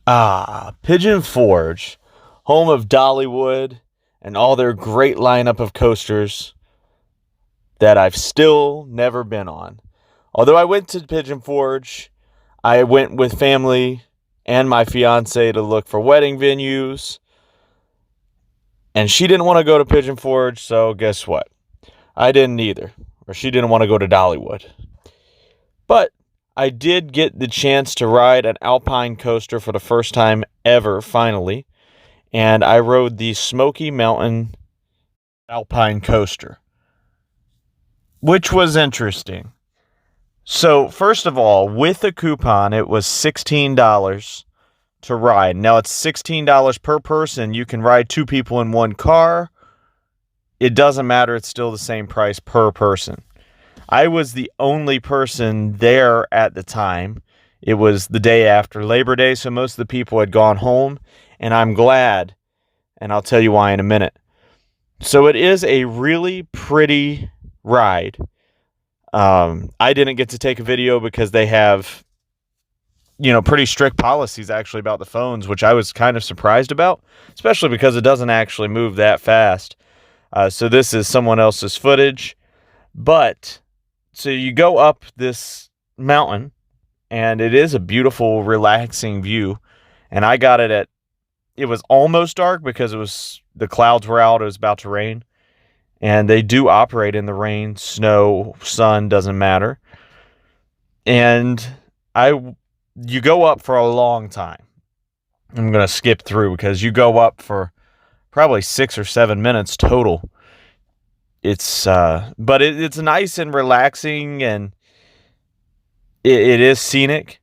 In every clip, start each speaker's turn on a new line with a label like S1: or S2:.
S1: Pigeon Forge, home of Dollywood and all their great lineup of coasters that I've still never been on. Although I went to Pigeon Forge, I went with family and my fiance to look for wedding venues, and she didn't want to go to Pigeon Forge, so guess what? I didn't either, or she didn't want to go to Dollywood. But I did get the chance to ride an Alpine coaster for the first time ever, finally, and I rode the Smokey Mountain Alpine Coaster, which was interesting. So, first of all, with a coupon, it was $16 to ride. Now, it's $16 per person. You can ride two people in one car. It doesn't matter. It's still the same price per person. I was the only person there at the time. It was the day after Labor Day, so most of the people had gone home, and I'm glad, and I'll tell you why in a minute. So it is a really pretty ride. I didn't get to take a video because they have, pretty strict policies actually about the phones, which I was kind of surprised about, especially because it doesn't actually move that fast. So this is someone else's footage. But, so you go up this mountain, and it is a beautiful, relaxing view. And I got it it was almost dark because the clouds were out, it was about to rain. And they do operate in the rain, snow, sun, doesn't matter. And you go up for a long time. I'm going to skip through because you go up for probably 6 or 7 minutes total. But it's nice and relaxing, and it is scenic.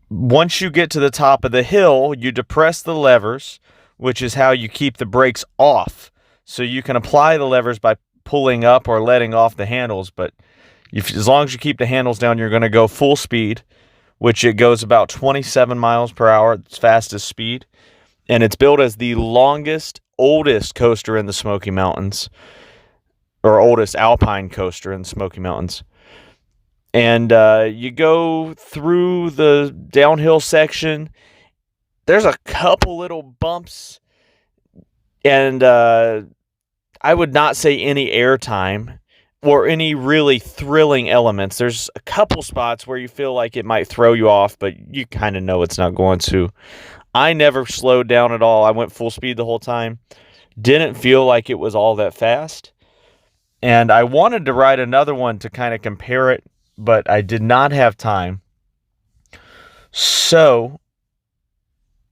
S1: Once you get to the top of the hill, you depress the levers, which is how you keep the brakes off. So you can apply the levers by pulling up or letting off the handles, but as long as you keep the handles down, you're going to go full speed, which it goes about 27 miles per hour, its fastest speed. And it's built as the oldest coaster in the Smoky Mountains, or oldest Alpine coaster in the Smoky Mountains. And you go through the downhill section. There's a couple little bumps, and I would not say any airtime or any really thrilling elements. There's a couple spots where you feel like it might throw you off, but you kind of know it's not going to. I never slowed down at all. I went full speed the whole time. Didn't feel like it was all that fast. And I wanted to ride another one to kind of compare it, but I did not have time. So,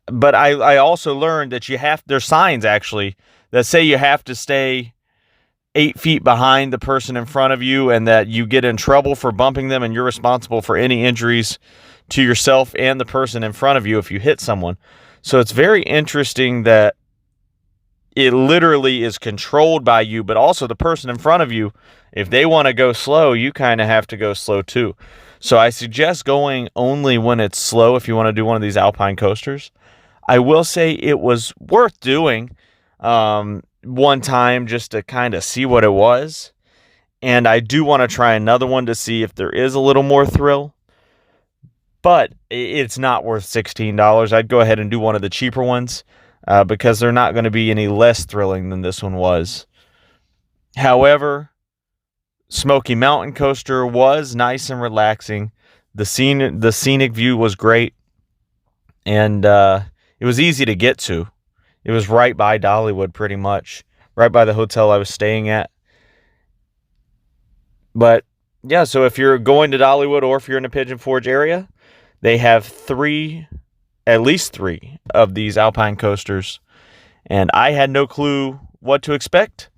S1: but I also learned that there's signs actually that say you have to stay 8 feet behind the person in front of you, and that you get in trouble for bumping them, and you're responsible for any injuries to yourself and the person in front of you if you hit someone. So it's very interesting that it literally is controlled by you, but also the person in front of you, if they want to go slow, you kind of have to go slow too. So I suggest going only when it's slow if you want to do one of these Alpine coasters. I will say it was worth doing one time just to kind of see what it was. And I do want to try another one to see if there is a little more thrill. But it's not worth $16. I'd go ahead and do one of the cheaper ones because they're not going to be any less thrilling than this one was. However, Smoky Mountain Coaster was nice and relaxing. The scenic view was great. And it was easy to get to. It was right by Dollywood pretty much. Right by the hotel I was staying at. But yeah, so if you're going to Dollywood or if you're in the Pigeon Forge area, they have at least three of these Alpine coasters. And I had no clue what to expect.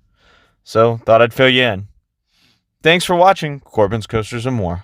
S1: So thought I'd fill you in. Thanks for watching Corbin's Coasters and More.